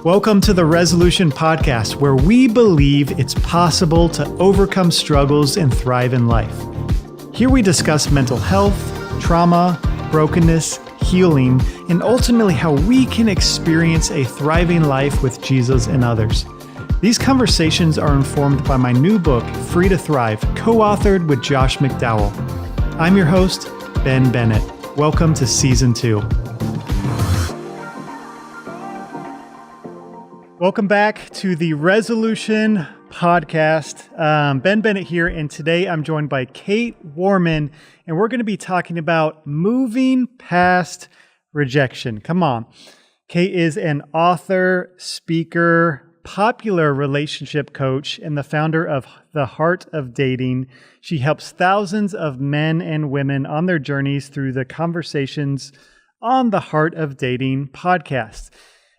Welcome to the Resolution Podcast, where we believe it's possible to overcome struggles and thrive in life. Here we discuss mental health, trauma, brokenness, healing, and ultimately how we can experience a thriving life with Jesus and others. These conversations are informed by my new book, Free to Thrive, co-authored with Josh McDowell. I'm your host, Ben Bennett. Welcome to Season 2. Welcome back to the Resolution Podcast. Ben Bennett here, and today I'm joined by Kait Warman, and we're going to be talking about moving past rejection. Come on. Kait is an author, speaker, popular relationship coach, and the founder of The Heart of Dating. She helps thousands of men and women on their journeys through the conversations on the Heart of Dating podcast.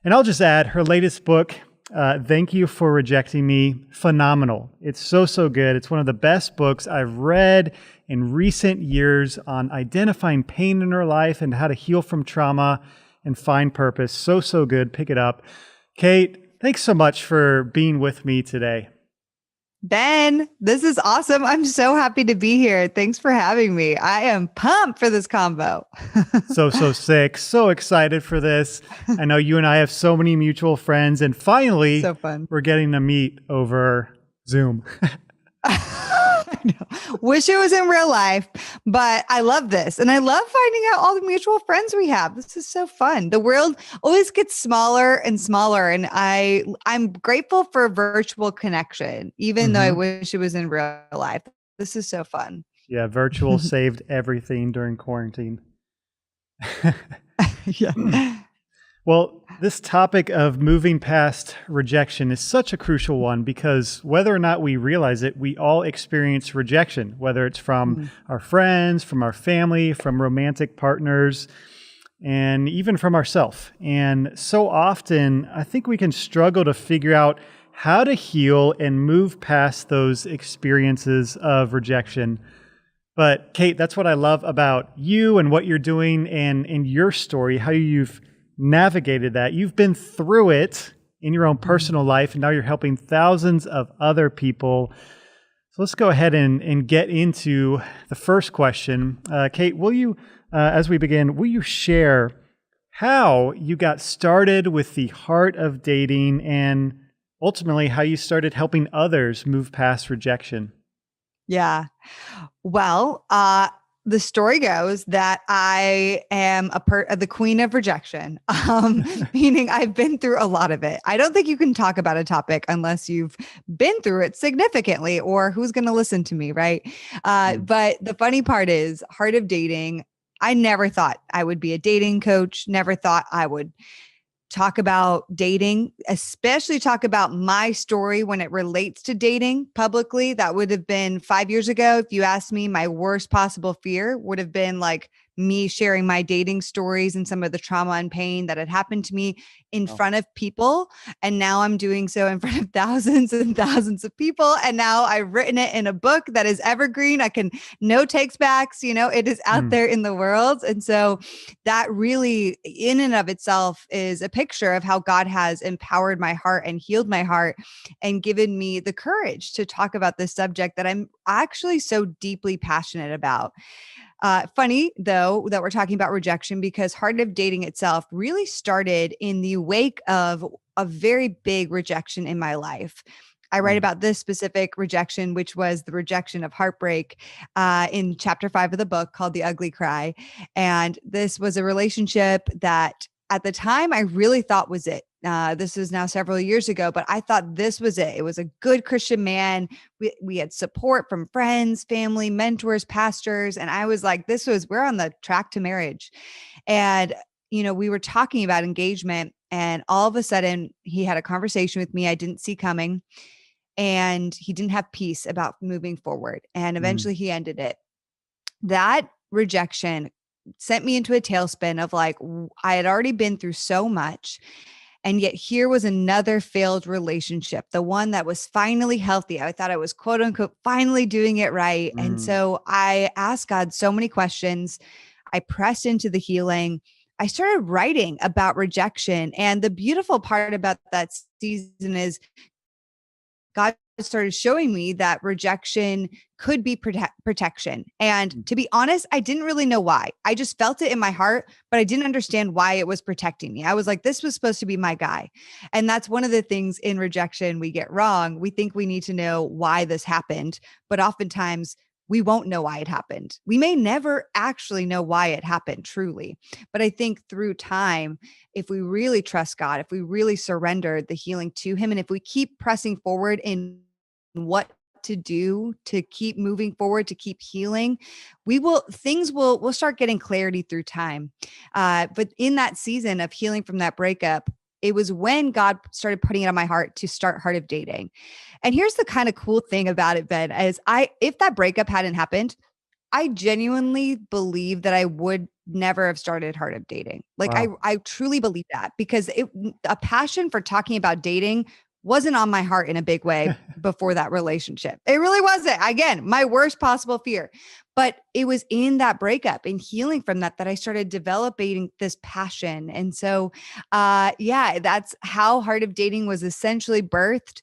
And I'll just add, her latest book, Thank You for Rejecting Me, phenomenal. It's so good. It's one of the best books I've read in recent years on identifying pain in her life and how to heal from trauma and find purpose. So good. Pick it up. Kait, thanks so much for being with me today. Ben, this is awesome. I'm so happy to be here. Thanks for having me. I am pumped for this combo. So sick. So excited for this. I know you and I have so many mutual friends, and finally, so fun. We're getting to meet over Zoom. I know. Wish it was in real life, but I love this. And I love finding out all the mutual friends we have. This is so fun. The world always gets smaller and smaller. And I'm grateful for virtual connection, even though I wish it was in real life. This is so fun. Yeah, virtual saved everything during quarantine. Yeah. Well, this topic of moving past rejection is such a crucial one because whether or not we realize it, we all experience rejection, whether it's from our friends, from our family, from romantic partners, and even from ourselves. And so often, I think we can struggle to figure out how to heal and move past those experiences of rejection. But Kait, that's what I love about you and what you're doing and in your story, how you've navigated that. You've been through it in your own personal life, and now you're helping thousands of other people. So let's go ahead and get into the first question. Kait, will you, as we begin, will you share how you got started with the Heart of Dating and ultimately how you started helping others move past rejection? Yeah. Well, the story goes that I am the queen of rejection, meaning I've been through a lot of it. I don't think you can talk about a topic unless you've been through it significantly, or who's going to listen to me, right? But the funny part is, Heart of Dating, I never thought I would be a dating coach, never thought I would talk about dating, especially talk about my story when it relates to dating publicly. That would have been 5 years ago. If you asked me, my worst possible fear would have been like me sharing my dating stories and some of the trauma and pain that had happened to me in front of people. And now I'm doing so in front of thousands and thousands of people. And now I've written it in a book that is evergreen. I can, no takes backs, it is out there in the world. And so that really in and of itself is a picture of how God has empowered my heart and healed my heart and given me the courage to talk about this subject that I'm actually so deeply passionate about. Funny, though, that we're talking about rejection, because Heart of Dating itself really started in the wake of a very big rejection in my life. I write about this specific rejection, which was the rejection of heartbreak, in chapter 5 of the book called The Ugly Cry. And this was a relationship that at the time I really thought was it. This is now several years ago, but I thought this was it. It was a good Christian man. We had support from friends, family, mentors, pastors. And I was like, we're on the track to marriage. And, we were talking about engagement, and all of a sudden he had a conversation with me I didn't see coming, and he didn't have peace about moving forward. And eventually he ended it. That rejection sent me into a tailspin of like, I had already been through so much. And yet here was another failed relationship, the one that was finally healthy. I thought I was quote unquote finally doing it right. And so I asked God so many questions. I pressed into the healing. I started writing about rejection. And the beautiful part about that season is God started showing me that rejection could be protection. And to be honest, I didn't really know why. I just felt it in my heart, but I didn't understand why it was protecting me. I was like, this was supposed to be my guy. And that's one of the things in rejection we get wrong. We think we need to know why this happened, but oftentimes we won't know why it happened. We may never actually know why it happened truly. But I think through time, if we really trust God, if we really surrender the healing to Him, and if we keep pressing forward in what to do to keep moving forward, to keep healing, we'll start getting clarity through time. But in that season of healing from that breakup, it was when God started putting it on my heart to start Heart of Dating. And here's the kind of cool thing about it, Ben, is if that breakup hadn't happened, I genuinely believe that I would never have started Heart of Dating. Like Wow. I truly believe that, because a passion for talking about dating wasn't on my heart in a big way before that relationship. It really wasn't. Again, my worst possible fear. But it was in that breakup and healing from that I started developing this passion. And so, yeah, that's how Heart of Dating was essentially birthed.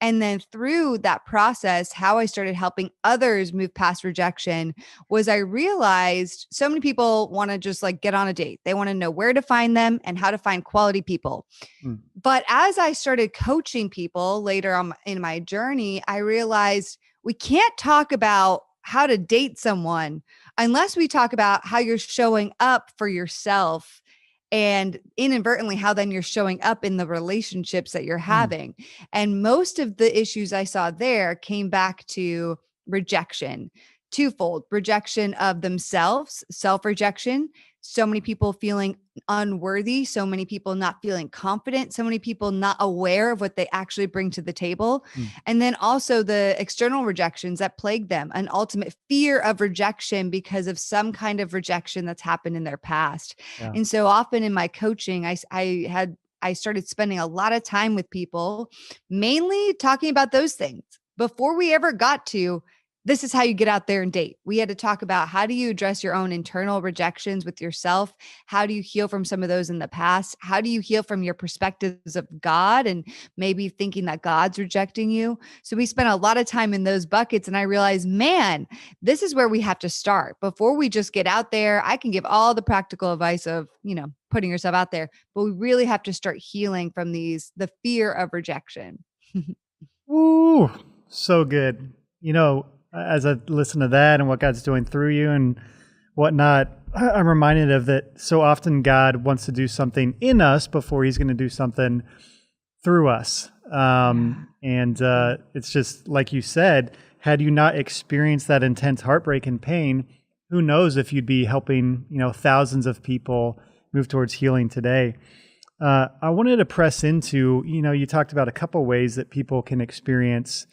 And then through that process, how I started helping others move past rejection was I realized so many people want to just like get on a date. They want to know where to find them and how to find quality people. Mm. But as I started coaching people later on in my journey, I realized we can't talk about how to date someone unless we talk about how you're showing up for yourself, and inadvertently how then you're showing up in the relationships that you're Mm. having. And most of the issues I saw there came back to rejection, twofold: rejection of themselves, self-rejection, so many people feeling unworthy, so many people not feeling confident, so many people not aware of what they actually bring to the table. Mm. And then also the external rejections that plague them, an ultimate fear of rejection because of some kind of rejection that's happened in their past. Yeah. And so often in my coaching, I started spending a lot of time with people, mainly talking about those things before we ever got to this is how you get out there and date. We had to talk about how do you address your own internal rejections with yourself? How do you heal from some of those in the past? How do you heal from your perspectives of God and maybe thinking that God's rejecting you? So we spent a lot of time in those buckets. And I realized, man, this is where we have to start before we just get out there. I can give all the practical advice of, putting yourself out there, but we really have to start healing from the fear of rejection. Ooh, so good. As I listen to that and what God's doing through you and whatnot, I'm reminded of that so often God wants to do something in us before He's going to do something through us. And it's just like you said, had you not experienced that intense heartbreak and pain, who knows if you'd be helping, thousands of people move towards healing today. I wanted to press into, you talked about a couple ways that people can experience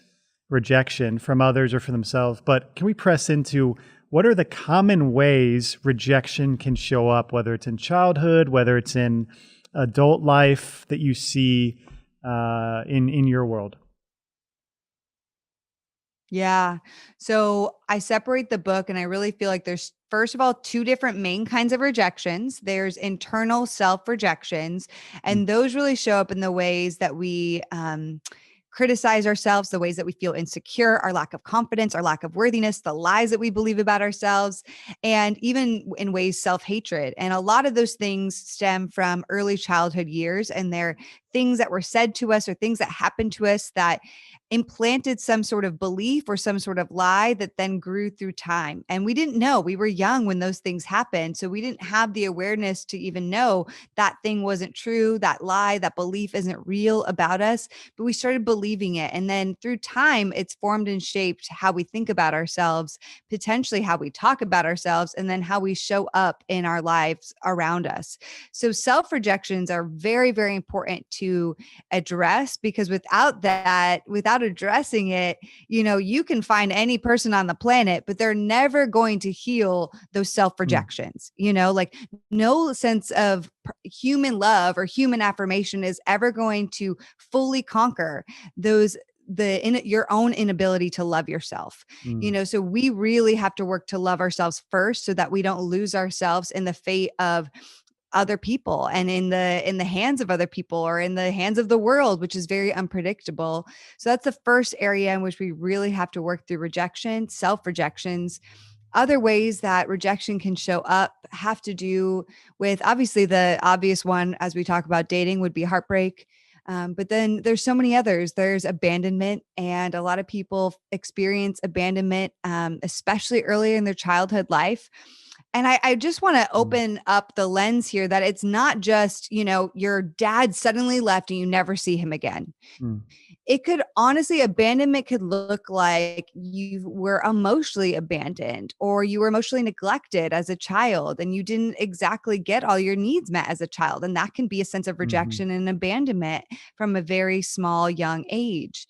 rejection from others or for themselves, but can we press into what are the common ways rejection can show up, whether it's in childhood, whether it's in adult life that you see in your world? Yeah. So I separate the book, and I really feel like there's, first of all, two different main kinds of rejections. There's internal self rejections, Mm. and those really show up in the ways that we criticize ourselves, the ways that we feel insecure, our lack of confidence, our lack of worthiness, the lies that we believe about ourselves, and even in ways self-hatred. And a lot of those things stem from early childhood years, and they're things that were said to us or things that happened to us that implanted some sort of belief or some sort of lie that then grew through time. And we didn't know. We were young when those things happened. So we didn't have the awareness to even know that thing wasn't true, that lie, that belief isn't real about us, but we started believing it. And then through time, it's formed and shaped how we think about ourselves, potentially how we talk about ourselves, and then how we show up in our lives around us. So self rejections are very, very important to address, because without that, without addressing it, you can find any person on the planet, but they're never going to heal those self rejections. Like no sense of human love or human affirmation is ever going to fully conquer your own inability to love yourself. Mm. So we really have to work to love ourselves first so that we don't lose ourselves in the fate of other people and in the hands of other people or in the hands of the world, which is very unpredictable. So that's the first area in which we really have to work through rejection, self-rejections. Other ways that rejection can show up have to do with, obviously, the obvious one as we talk about dating would be heartbreak. But then there's so many others. There's abandonment, and a lot of people experience abandonment, especially early in their childhood life. And I just want to Mm, open up the lens here that it's not just, your dad suddenly left and you never see him again. mm, It could honestly, abandonment could look like you were emotionally abandoned or you were emotionally neglected as a child and you didn't exactly get all your needs met as a child. And that can be a sense of mhm, rejection and abandonment from a very small, young age.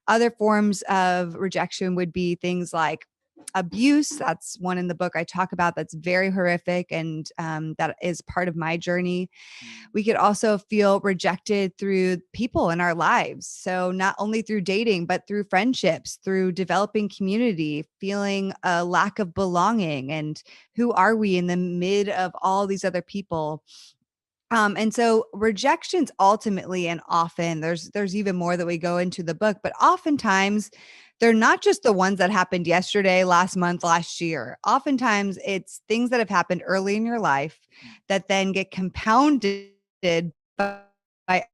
Other forms of rejection would be things like abuse. That's one in the book I talk about that's very horrific, and that is part of my journey. We could also feel rejected through people in our lives. So, not only through dating, but through friendships, through developing community, feeling a lack of belonging. And who are we in the mid of all these other people? And so rejections ultimately and often there's even more that we go into the book, but oftentimes they're not just the ones that happened yesterday, last month, last year. Oftentimes it's things that have happened early in your life that then get compounded by by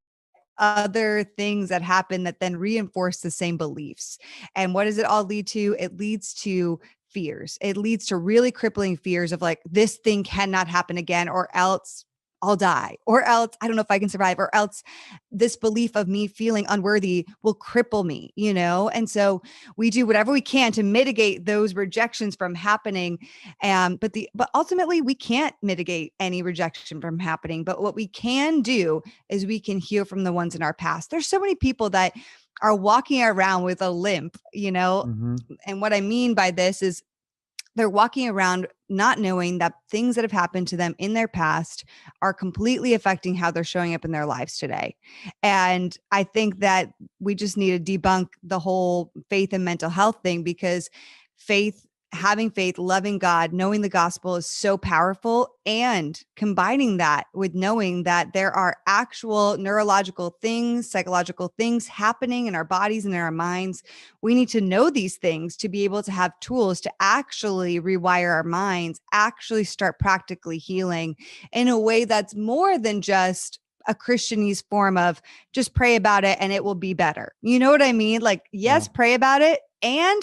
other things that happen that then reinforce the same beliefs. And what does it all lead to? It leads to fears. It leads to really crippling fears of like, this thing cannot happen again, or else I'll die, or else I don't know if I can survive, or else this belief of me feeling unworthy will cripple me. And so we do whatever we can to mitigate those rejections from happening. But ultimately we can't mitigate any rejection from happening. But what we can do is we can heal from the ones in our past. There's so many people that are walking around with a limp. mhm, And what I mean by this is they're walking around not knowing that things that have happened to them in their past are completely affecting how they're showing up in their lives today. And I think that we just need to debunk the whole faith and mental health thing, because faith, having faith, loving God, knowing the gospel is so powerful. And combining that with knowing that there are actual neurological things, psychological things happening in our bodies and in our minds, we need to know these things to be able to have tools to actually rewire our minds, actually start practically healing in a way that's more than just a Christianese form of just pray about it and it will be better. You know what I mean? Like, yeah. yes, pray about it. And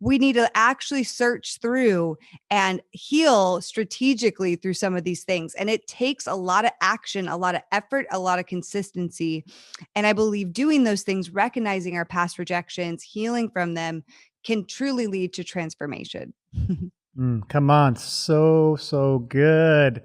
we need to actually search through and heal strategically through some of these things. And it takes a lot of action, a lot of effort, a lot of consistency. And I believe doing those things, recognizing our past rejections, healing from them, can truly lead to transformation. Come on, so good.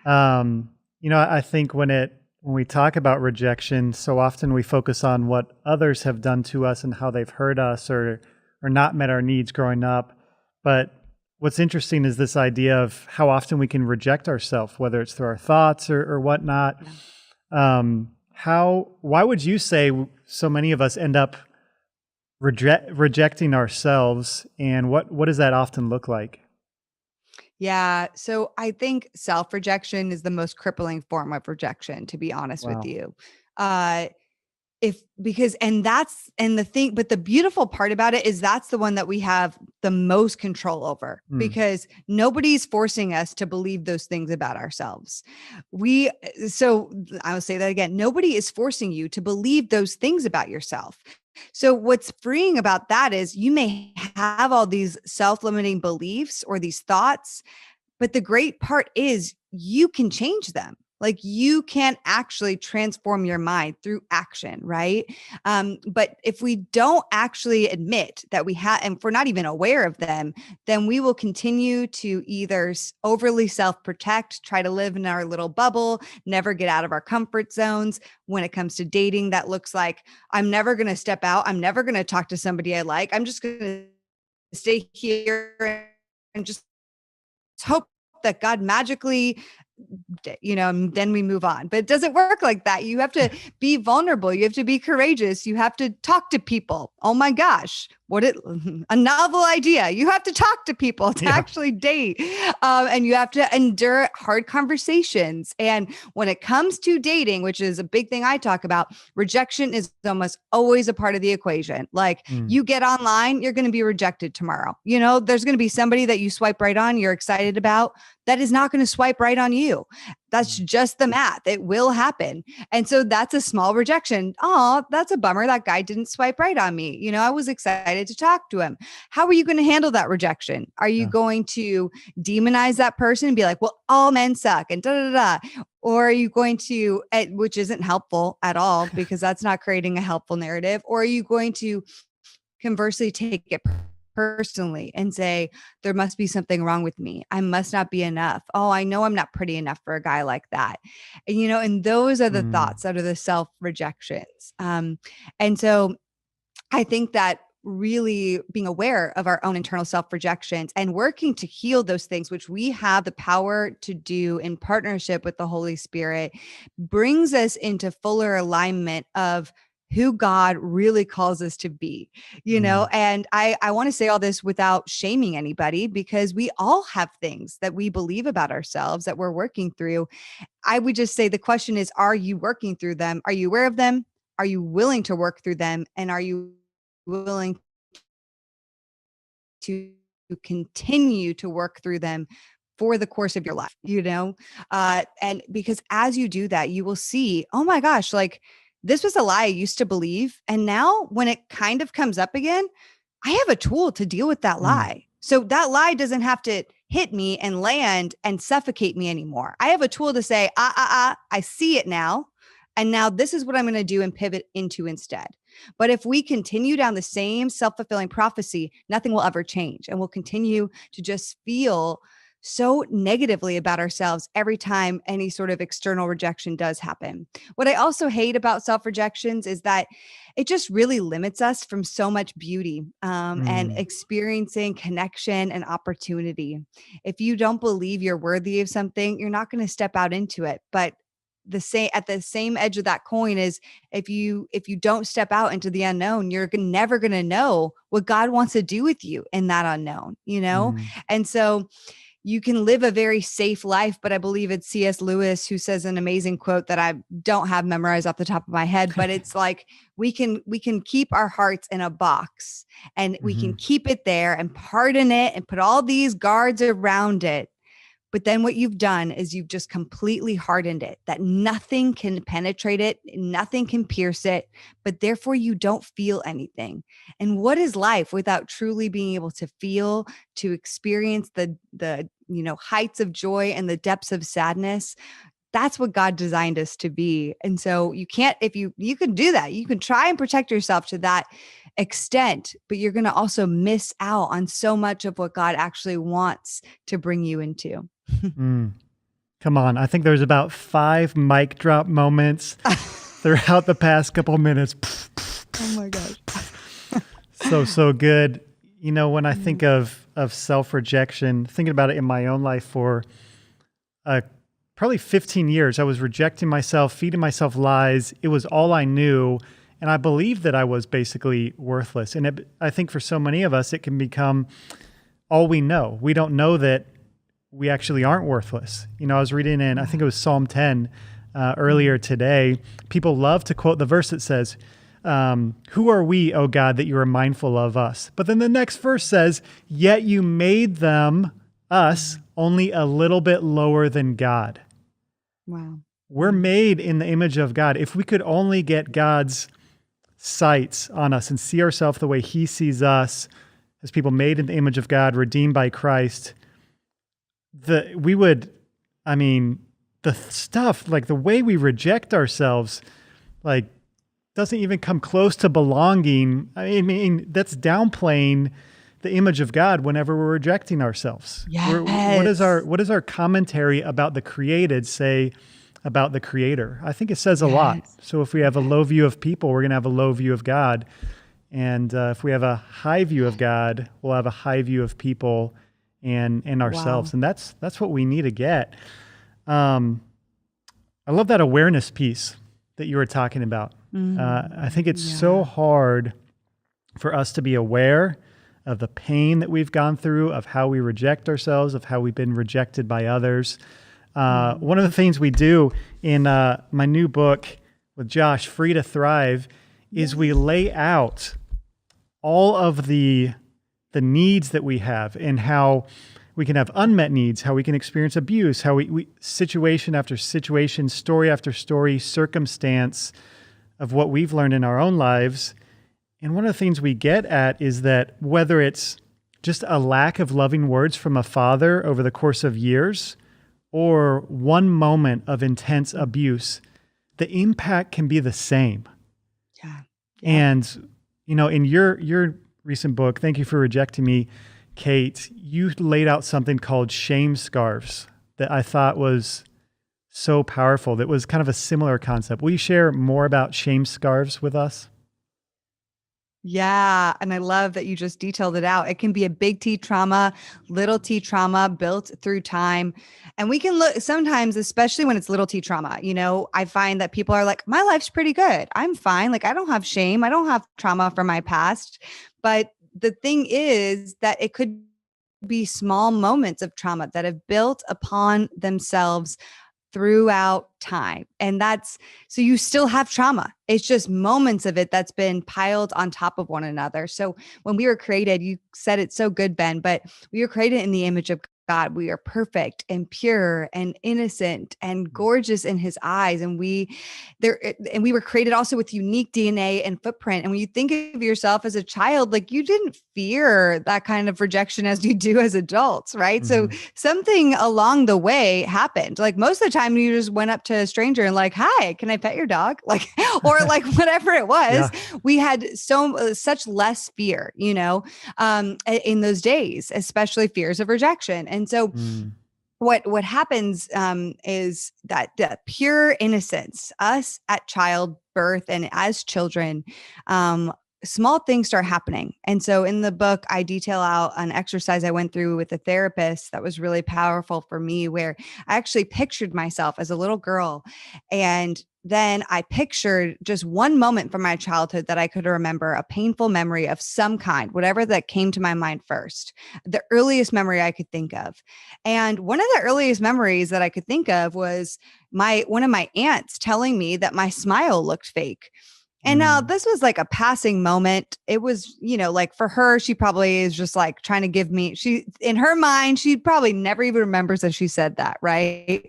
I think when we talk about rejection, so often we focus on what others have done to us and how they've hurt us or not met our needs growing up. But what's interesting is this idea of how often we can reject ourselves, whether it's through our thoughts or whatnot. Yeah. Why would you say so many of us end up rejecting ourselves, and what does that often look like? Yeah. So I think self rejection is the most crippling form of rejection, to be honest with Wow. you. Uh, if because and that's and the thing, but the beautiful part about it is that's the one that we have the most control over, Mm, because nobody's forcing us to believe those things about ourselves. We so I will say that again, nobody is forcing you to believe those things about yourself. So what's freeing about that is you may have all these self-limiting beliefs or these thoughts, but the great part is you can change them. Like, you can actually transform your mind through action, right? But if we don't actually admit that we have, and if we're not even aware of them, then we will continue to either overly self protect, try to live in our little bubble, never get out of our comfort zones. When it comes to dating, that looks like, I'm never going to step out. I'm never going to talk to somebody I like. I'm just going to stay here and just hope that God magically and then we move on. But it doesn't work like that. You have to be vulnerable. You have to be courageous. You have to talk to people. Oh my gosh, a novel idea. You have to talk to people to actually date. And you have to endure hard conversations. And when it comes to dating, which is a big thing I talk about, rejection is almost always a part of the equation. Like you get online, you're going to be rejected tomorrow. There's going to be somebody that you swipe right on, you're excited about, that is not going to swipe right on you. That's just the math. It will happen. And so that's a small rejection. Oh, that's a bummer. That guy didn't swipe right on me. I was excited to talk to him. How are you going to handle that rejection? Are you going to demonize that person and be like, well, all men suck and da, da, da. Or are you going to, which isn't helpful at all, because that's not creating a helpful narrative. Or are you going to conversely take it personally and say, there must be something wrong with me. I must not be enough. Oh, I know I'm not pretty enough for a guy like that. And those are the thoughts that are the self-rejections. And so I think that really being aware of our own internal self-rejections and working to heal those things, which we have the power to do in partnership with the Holy Spirit, brings us into fuller alignment of who God really calls us to be, and I want to say all this without shaming anybody, because we all have things that we believe about ourselves that we're working through. I would just say the question is, are you working through them? Are you aware of them? Are you willing to work through them? And are you willing to continue to work through them for the course of your life, and because as you do that, you will see, oh my gosh, like, this was a lie I used to believe. And now when it kind of comes up again, I have a tool to deal with that lie. So that lie doesn't have to hit me and land and suffocate me anymore. I have a tool to say, I see it now. And now this is what I'm going to do and pivot into instead. But if we continue down the same self-fulfilling prophecy, nothing will ever change. And we'll continue to just feel so negatively about ourselves every time any sort of external rejection does happen. What I also hate about self-rejections is that it just really limits us from so much beauty and experiencing connection and opportunity. If you don't believe you're worthy of something, you're not going to step out into it. But at the same edge of that coin is, if you don't step out into the unknown, you're never going to know what God wants to do with you in that unknown, And so you can live a very safe life, but I believe it's C.S. Lewis who says an amazing quote that I don't have memorized off the top of my head, but it's like, we can keep our hearts in a box and we can keep it there and pardon it and put all these guards around it. But then what you've done is you've just completely hardened it, that nothing can penetrate it, nothing can pierce it, but therefore you don't feel anything. And what is life without truly being able to feel, to experience the heights of joy and the depths of sadness? That's what God designed us to be. And so you can't, if you can do that, you can try and protect yourself to that extent, but you're going to also miss out on so much of what God actually wants to bring you into. Come on. I think there's about 5 mic drop moments throughout the past couple minutes. Oh my gosh. So good. When I think of self-rejection, thinking about it in my own life for probably 15 years, I was rejecting myself, feeding myself lies. It was all I knew. And I believed that I was basically worthless. And I think for so many of us, it can become all we know. We don't know that we actually aren't worthless. I was reading in, I think it was Psalm 10 earlier today. People love to quote the verse that says, who are we, O God, that you are mindful of us? But then the next verse says, yet you made us, only a little bit lower than God. Wow. We're made in the image of God. If we could only get God's sights on us and see ourselves the way he sees us as people made in the image of God, redeemed by Christ, the stuff, like the way we reject ourselves, like doesn't even come close to belonging. I mean, that's downplaying the image of God whenever we're rejecting ourselves. Yes. What does our commentary about the created say about the Creator? I think it says a lot. So if we have a low view of people, we're going to have a low view of God. And if we have a high view of God, we'll have a high view of people and ourselves. Wow. And that's what we need to get. Um, I love that awareness piece that you were talking about. I think it's so hard for us to be aware of the pain that we've gone through, of how we reject ourselves, of how we've been rejected by others. One of the things we do in my new book with Josh, Free to Thrive, is we lay out all of the needs that we have and how we can have unmet needs, how we can experience abuse, how we situation after situation, story after story, circumstance of what we've learned in our own lives. And one of the things we get at is that whether it's just a lack of loving words from a father over the course of years or one moment of intense abuse, the impact can be the same. Yeah. And, in your recent book, Thank You for Rejecting Me, Kait, you laid out something called shame scarves that I thought was so powerful. That was kind of a similar concept. Will you share more about shame scarves with us? Yeah. And I love that you just detailed it out. It can be a big T trauma, little T trauma built through time. And we can look sometimes, especially when it's little T trauma, I find that people are like, my life's pretty good. I'm fine. Like, I don't have shame. I don't have trauma from my past. But the thing is that it could be small moments of trauma that have built upon themselves throughout time. And so you still have trauma. It's just moments of it that's been piled on top of one another. So when we were created, you said it so good, Ben, but we were created in the image of God. We are perfect and pure and innocent and gorgeous in his eyes. And we were created also with unique DNA and footprint. And when you think of yourself as a child, like you didn't fear that kind of rejection as you do as adults, right? So something along the way happened. Like most of the time you just went up to a stranger and like, hi, can I pet your dog? Like, or like whatever it was, we had such less fear, in those days, especially fears of rejection. And so what happens is that pure innocence, us at childbirth and as children, small things start happening. And so in the book, I detail out an exercise I went through with a therapist that was really powerful for me, where I actually pictured myself as a little girl. And then I pictured just one moment from my childhood that I could remember, a painful memory of some kind, whatever that came to my mind first, the earliest memory I could think of. And one of the earliest memories that I could think of was one of my aunts telling me that my smile looked fake. And now this was like a passing moment. It was, like for her, she probably is just like trying to give me, in her mind, she probably never even remembers that she said that, right?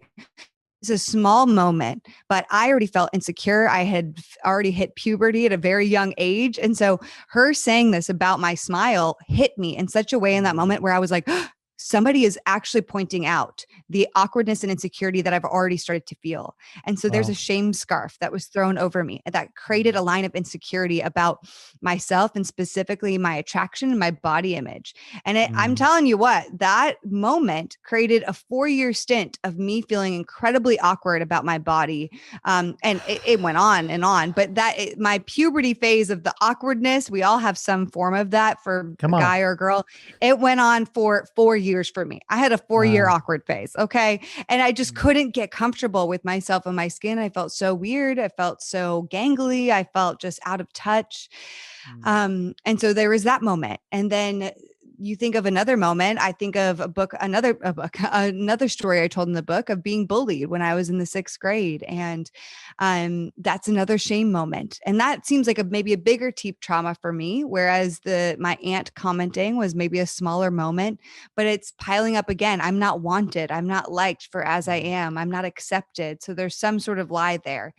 It's a small moment, but I already felt insecure. I had already hit puberty at a very young age. And so her saying this about my smile hit me in such a way in that moment where I was like, somebody is actually pointing out the awkwardness and insecurity that I've already started to feel. And so there's a shame scarf that was thrown over me that created a line of insecurity about myself and specifically my attraction and my body image. And I'm telling you what, that moment created a 4-year stint of me feeling incredibly awkward about my body. And it went on and on, but my puberty phase of the awkwardness, we all have some form of that for a guy or a girl. It went on for 4 years for me. I had a 4-year awkward phase. Okay. And I just couldn't get comfortable with myself and my skin. I felt so weird. I felt so gangly. I felt just out of touch. And so there was that moment. And then you think of another moment. I think of another story I told in the book of being bullied when I was in the 6th grade. And that's another shame moment. And that seems like maybe a bigger deep trauma for me, whereas my aunt commenting was maybe a smaller moment, but it's piling up again. I'm not wanted. I'm not liked for as I am. I'm not accepted. So there's some sort of lie there.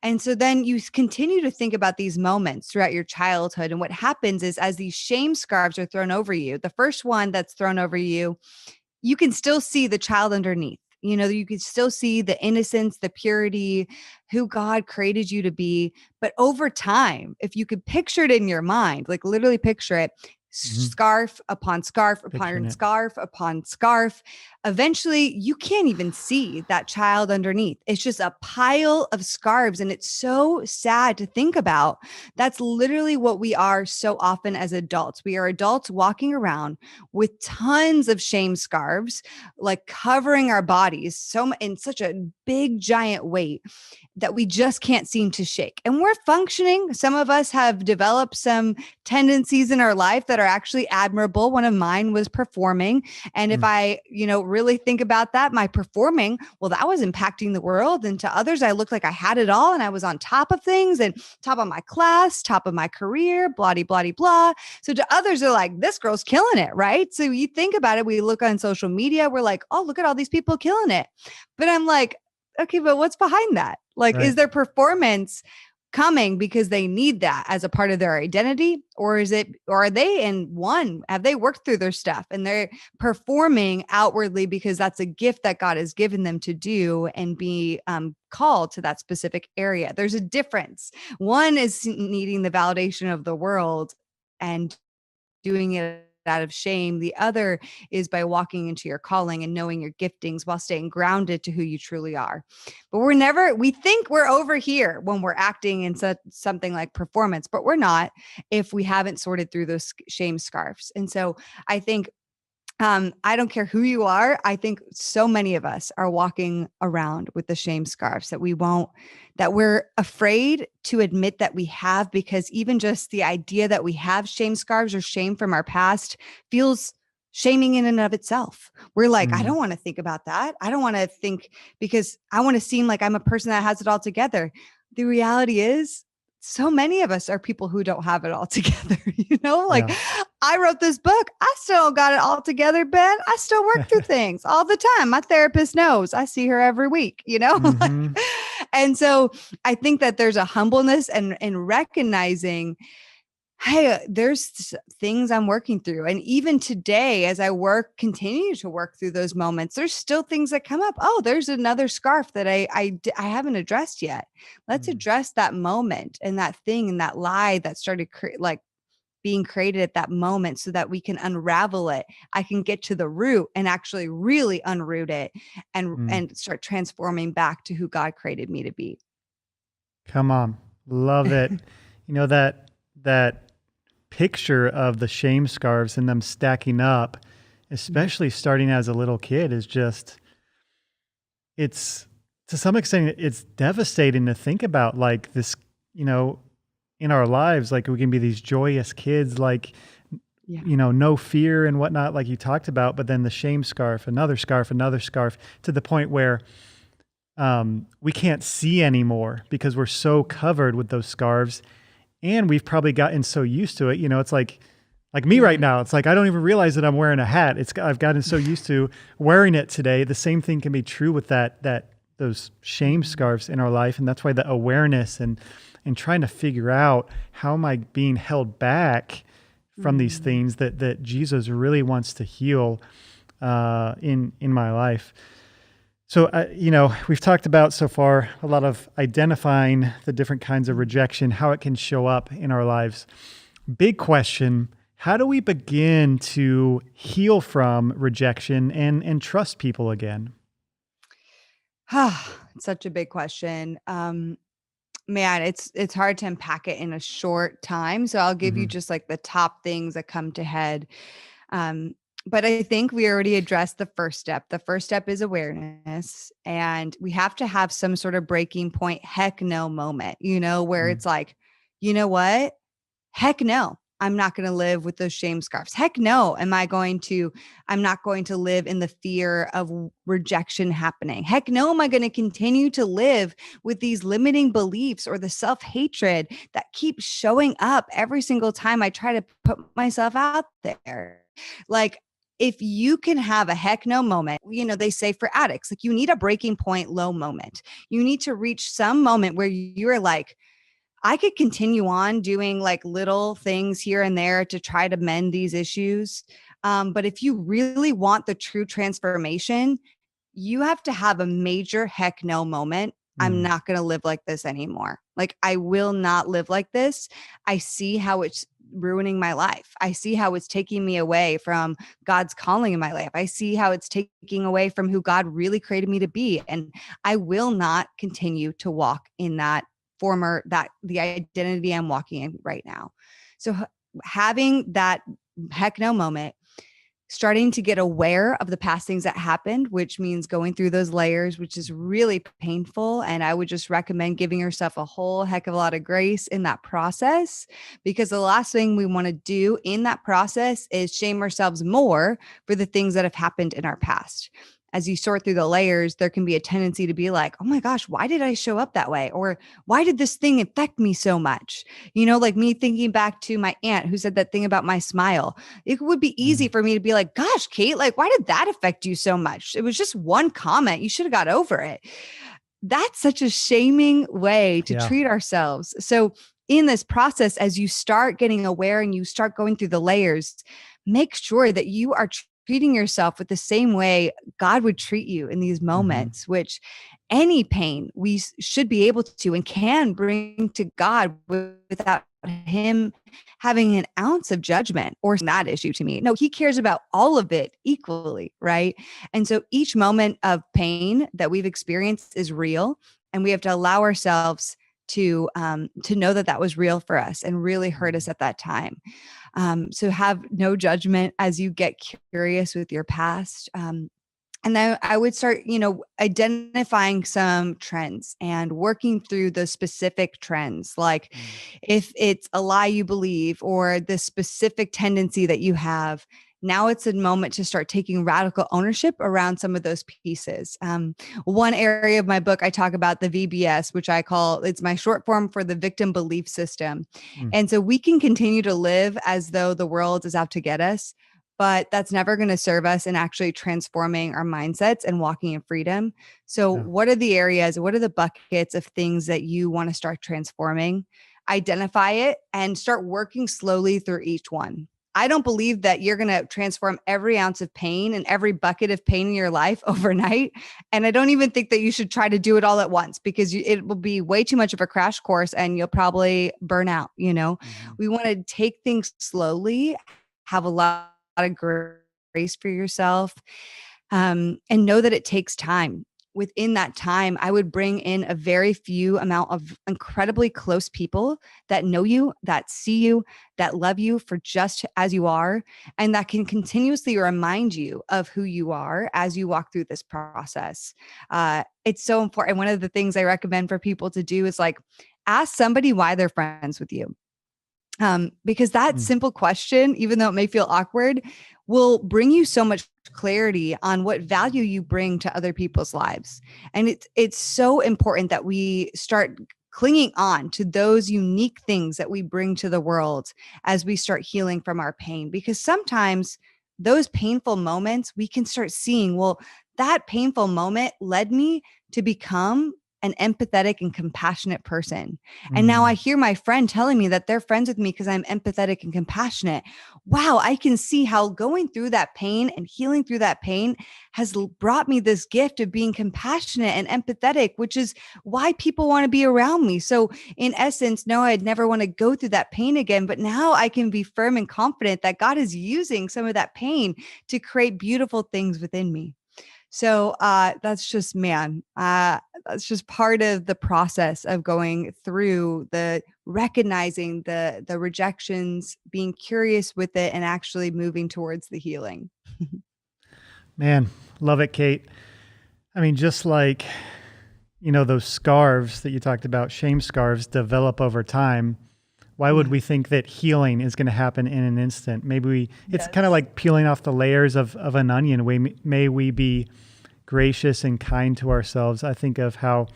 And so then you continue to think about these moments throughout your childhood. And what happens is as these shame scarves are thrown over you, the first one that's thrown over you, you can still see the child underneath. You can still see the innocence, the purity, who God created you to be. But over time, if you could picture it in your mind, like literally picture it, Mhm. scarf upon scarf Picturing upon it. scarf upon scarf. Eventually, you can't even see that child underneath. It's just a pile of scarves. And it's so sad to think about. That's literally what we are so often as adults. We are adults walking around with tons of shame scarves, like covering our bodies in such a big, giant weight that we just can't seem to shake. And we're functioning. Some of us have developed some tendencies in our life that are actually admirable. One of mine was performing. And if Mm. I, really think about that, my performing, well, that was impacting the world. And to others, I looked like I had it all and I was on top of things and top of my class, top of my career, blah, blah, blah, blah. So to others, they're like, this girl's killing it, right? So you think about it, we look on social media, we're like, oh, look at all these people killing it. But I'm like, okay, but what's behind that? Like, is Right. their performance coming because they need that as a part of their identity? Or are they have they worked through their stuff and they're performing outwardly because that's a gift that God has given them to do and be called to that specific area? There's a difference. One is needing the validation of the world and doing it out of shame. The other is by walking into your calling and knowing your giftings while staying grounded to who you truly are. But we think we're over here when we're acting in something like performance, but we're not if we haven't sorted through those shame scarves. And so I think I don't care who you are. I think so many of us are walking around with the shame scarves that we're afraid to admit that we have, because even just the idea that we have shame scarves or shame from our past feels shaming in and of itself. We're like, I Mm. don't want to think about that. I don't want to think, because I want to seem like I'm a person that has it all together. The reality is, so many of us are people who don't have it all together. Like Yeah. I wrote this book. I still got it all together, Ben. I still work through things all the time. My therapist knows. I see her every week, Hmm. And so I think that there's a humbleness and recognizing, hey, there's things I'm working through. And even today, as I continue to work through those moments, there's still things that come up. Oh, there's another scarf that I haven't addressed yet. Let's Mm. address that moment and that thing and that lie that started being created at that moment so that we can unravel it. I can get to the root and actually really unroot it and Mm. start transforming back to who God created me to be. Come on. Love it. That picture of the shame scarves and them stacking up, especially starting as a little kid, is just, it's to some extent, it's devastating to think about, like this, you know, in our lives, like we can be these joyous kids, like, Yeah. no fear and whatnot, like you talked about, but then the shame scarf, another scarf, another scarf, to the point where we can't see anymore because we're so covered with those scarves. And we've probably gotten so used to it. It's like me right now. It's like, I don't even realize that I'm wearing a hat. I've gotten so used to wearing it today. The same thing can be true with those shame scarves in our life. And that's why the awareness and trying to figure out, how am I being held back from these things that Jesus really wants to heal in my life. So, we've talked about so far a lot of identifying the different kinds of rejection, how it can show up in our lives. Big question: how do we begin to heal from rejection and trust people again? It's such a big question. Man, it's hard to unpack it in a short time. So I'll give you Hmm. just like the top things that come to head. Um, but I think we already addressed the first step. The first step is awareness, and we have to have some sort of breaking point, heck no moment, where Mm. it's like, you know what? Heck no. I'm not going to live with those shame scarves. Heck no. I'm not going to live in the fear of rejection happening. Heck no. Am I going to continue to live with these limiting beliefs or the self-hatred that keeps showing up every single time I try to put myself out there? Like, if you can have a heck no moment, they say for addicts, like, you need a breaking point low moment. You need to reach some moment where you're like, I could continue on doing like little things here and there to try to mend these issues. But if you really want the true transformation, you have to have a major heck no moment. I'm not going to live like this anymore. Like, I will not live like this. I see how it's ruining my life. I see how it's taking me away from God's calling in my life. I see how it's taking away from who God really created me to be. And I will not continue to walk in the identity I'm walking in right now. So having that heck no moment, starting to get aware of the past things that happened, which means going through those layers, which is really painful. And I would just recommend giving yourself a whole heck of a lot of grace in that process, because the last thing we want to do in that process is shame ourselves more for the things that have happened in our past. As you sort through the layers, there can be a tendency to be like, oh my gosh, why did I show up that way? Or why did this thing affect me so much? Like me thinking back to my aunt who said that thing about my smile. It would be easy for me to be like, gosh, Kate, like, why did that affect you so much? It was just one comment. You should have got over it. That's such a shaming way to treat ourselves. So in this process, as you start getting aware and you start going through the layers, make sure that you are treating yourself with the same way God would treat you in these moments, which any pain we should be able to and can bring to God without him having an ounce of judgment or that issue to me. No, he cares about all of it equally, right? And so each moment of pain that we've experienced is real, and we have to allow ourselves to know that that was real for us and really hurt us at that time. So have no judgment as you get curious with your past. And then I would start, identifying some trends and working through the specific trends. Like if it's a lie you believe or the specific tendency that you have, now it's a moment to start taking radical ownership around some of those pieces. One area of my book, I talk about the VBS, which it's my short form for the victim belief system. And so we can continue to live as though the world is out to get us, but that's never going to serve us in actually transforming our mindsets and walking in freedom. So what are the areas, what are the buckets of things that you want to start transforming? Identify it and start working slowly through each one. I don't believe that you're going to transform every ounce of pain and every bucket of pain in your life overnight. And I don't even think that you should try to do it all at once, because it will be way too much of a crash course and you'll probably burn out. We want to take things slowly, have a lot of grace for yourself, and know that it takes time. Within that time, I would bring in a very few amount of incredibly close people that know you, that see you, that love you for just as you are, and that can continuously remind you of who you are as you walk through this process. It's so important. One of the things I recommend for people to do is ask somebody why they're friends with you. Because that simple question, even though it may feel awkward, will bring you so much clarity on what value you bring to other people's lives. And it's so important that we start clinging on to those unique things that we bring to the world as we start healing from our pain. Because sometimes those painful moments, we can start seeing, well, that painful moment led me to become an empathetic and compassionate person. And now I hear my friend telling me that they're friends with me because I'm empathetic and compassionate. Wow, I can see how going through that pain and healing through that pain has brought me this gift of being compassionate and empathetic, which is why people want to be around me. So in essence, no, I'd never want to go through that pain again, but now I can be firm and confident that God is using some of that pain to create beautiful things within me. So that's just, that's just part of the process of going through the recognizing the rejections, being curious with it, and actually moving towards the healing. Man, love it, Kate. I mean, just like, those scarves that you talked about, shame scarves develop over time. Why would we think that healing is going to happen in an instant? Maybe it's kind of like peeling off the layers of an onion. May we be gracious and kind to ourselves. I think of how,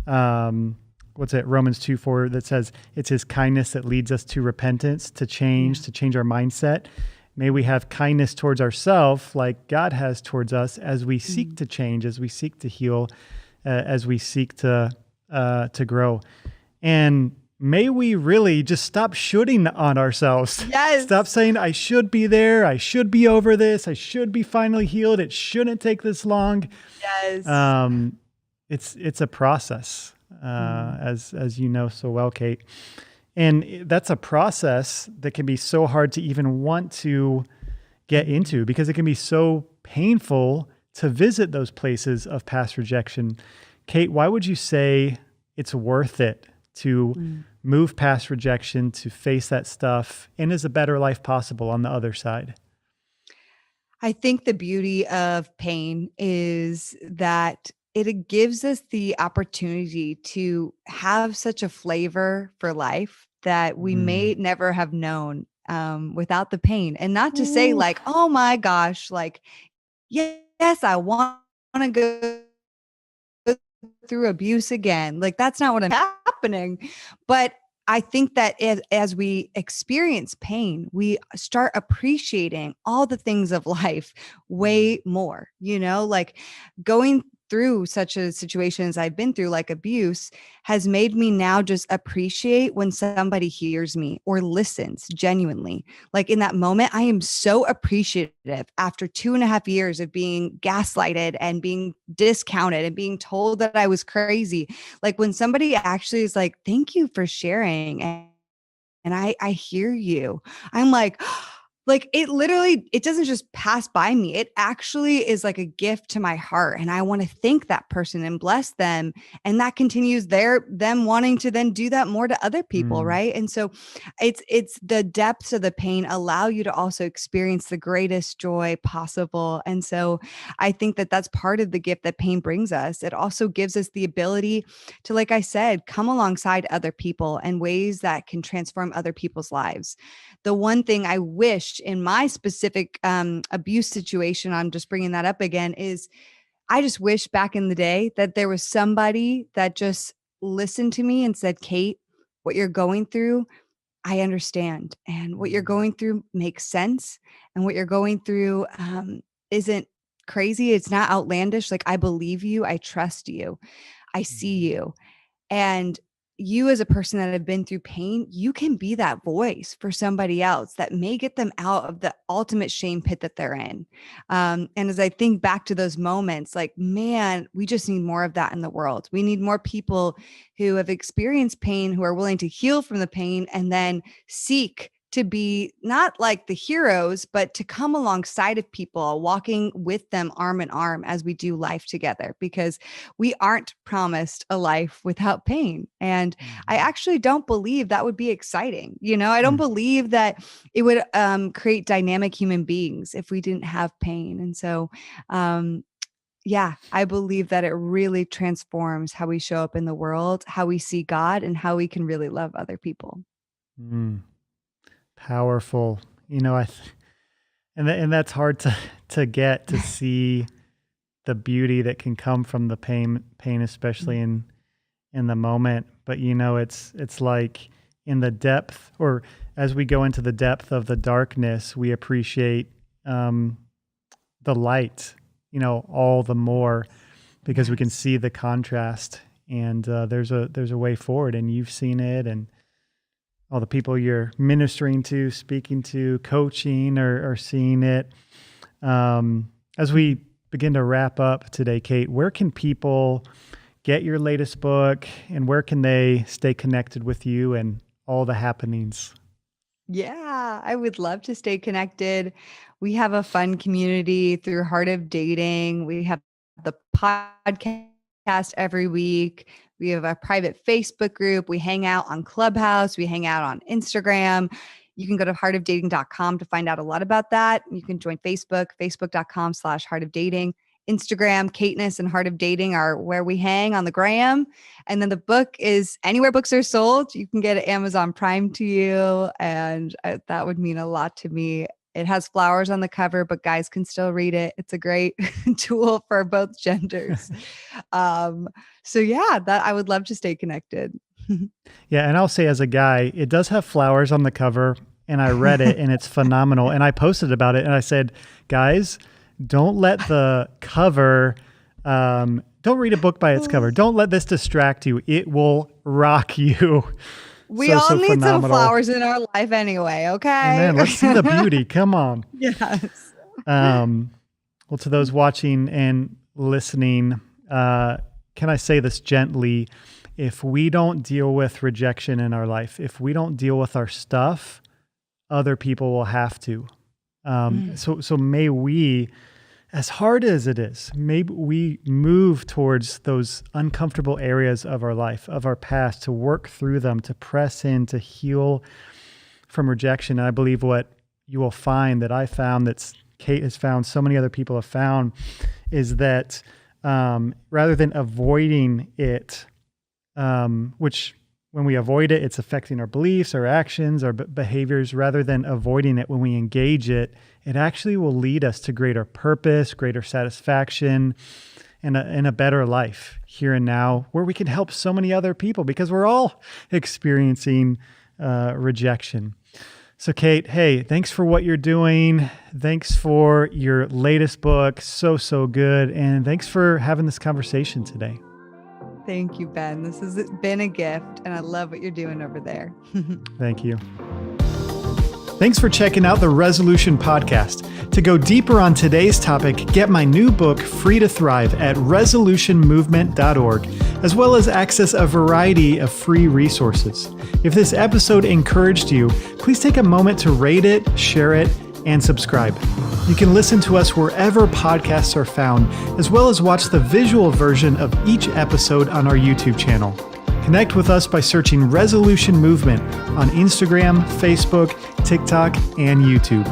Romans 2:4 that says it's his kindness that leads us to repentance, to change our mindset. May we have kindness towards ourselves like God has towards us as we seek to change, as we seek to heal, as we seek to grow. And may we really just stop shooting on ourselves. Yes. Stop saying, I should be there. I should be over this. I should be finally healed. It shouldn't take this long. Yes. It's a process, as you know so well, Kate. And that's a process that can be so hard to even want to get into because it can be so painful to visit those places of past rejection. Kait, why would you say it's worth it to move past rejection, to face that stuff, and is a better life possible on the other side? I think the beauty of pain is that it gives us the opportunity to have such a flavor for life that we may Mm. never have known without the pain. And not to say Ooh. like, oh my gosh, like, yes, I want to go through abuse again. Like that's not what I'm happening. But I think that as we experience pain, we start appreciating all the things of life way more, like going through such a situation as I've been through, like abuse, has made me now just appreciate when somebody hears me or listens genuinely. Like in that moment, I am so appreciative after 2.5 years of being gaslighted and being discounted and being told that I was crazy. Like when somebody actually is like, thank you for sharing. And I hear you. I'm like it literally, it doesn't just pass by me. It actually is like a gift to my heart. And I want to thank that person and bless them. And that continues them wanting to then do that more to other people. Mm. Right. And so it's the depths of the pain allow you to also experience the greatest joy possible. And so I think that that's part of the gift that pain brings us. It also gives us the ability to, like I said, come alongside other people in ways that can transform other people's lives. The one thing I wish in my specific abuse situation, I'm just bringing that up again, is I just wish back in the day that there was somebody that just listened to me and said, Kait, what you're going through, I understand. And what you're going through makes sense. And what you're going through isn't crazy. It's not outlandish. Like, I believe you. I trust you. I see you. And you, as a person that have been through pain, you can be that voice for somebody else that may get them out of the ultimate shame pit that they're in. And as I think back to those moments, like, man, we just need more of that in the world. We need more people who have experienced pain, who are willing to heal from the pain and then seek to be not like the heroes, but to come alongside of people, walking with them arm in arm as we do life together, because we aren't promised a life without pain. And I actually don't believe that would be exciting. I don't Mm. believe that it would create dynamic human beings if we didn't have pain. And so, yeah, I believe that it really transforms how we show up in the world, how we see God, and how we can really love other people. Mm. Powerful. And that's hard to get to see the beauty that can come from the pain, especially in the moment. But it's like in the depth, or as we go into the depth of the darkness, we appreciate the light, all the more because we can see the contrast. And there's a way forward, and you've seen it, and all the people you're ministering to, speaking to, coaching, or seeing it. As we begin to wrap up today, Kait, where can people get your latest book, and where can they stay connected with you and all the happenings? Yeah, I would love to stay connected. We have a fun community through Heart of Dating. We have the podcast every week. We have a private Facebook group. We hang out on Clubhouse. We hang out on Instagram. You can go to heartofdating.com to find out a lot about that. You can join Facebook, facebook.com/heartofdating. Instagram, Kaitness and Heart of Dating are where we hang on the gram. And then the book is anywhere books are sold. You can get it Amazon Prime to you. And that would mean a lot to me. It has flowers on the cover, but guys can still read it. It's a great tool for both genders. So yeah, that I would love to stay connected. Yeah, and I'll say as a guy, it does have flowers on the cover, and I read it, and it's phenomenal. And I posted about it, and I said, guys, don't let the cover, don't read a book by its cover. Don't let this distract you. It will rock you. We all need some flowers in our life anyway, okay? Amen. Let's see the beauty. Come on. Yes. Well, to those watching and listening, can I say this gently? if we don't deal with rejection in our life, if we don't deal with our stuff, other people will have to. So may we, as hard as it is, maybe we move towards those uncomfortable areas of our life, of our past, to work through them, to press in, to heal from rejection. And I believe what you will find, that I found, that Kait has found, so many other people have found, is that rather than avoiding it, which when we avoid it, it's affecting our beliefs, our actions, our behaviors. Rather than avoiding it, when we engage it, it actually will lead us to greater purpose, greater satisfaction, and a better life here and now, where we can help so many other people, because we're all experiencing rejection. So Kait, hey, thanks for what you're doing. Thanks for your latest book. So good. And thanks for having this conversation today. Thank you, Ben. This has been a gift, and I love what you're doing over there. Thank you. Thanks for checking out the Resolution Podcast. To go deeper on today's topic, get my new book, Free to Thrive, at resolutionmovement.org, as well as access a variety of free resources. If this episode encouraged you, please take a moment to rate it, share it, and subscribe. You can listen to us wherever podcasts are found, as well as watch the visual version of each episode on our YouTube channel. Connect with us by searching Resolution Movement on Instagram, Facebook, TikTok, and YouTube.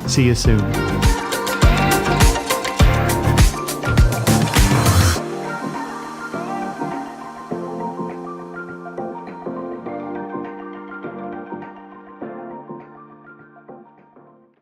See you soon.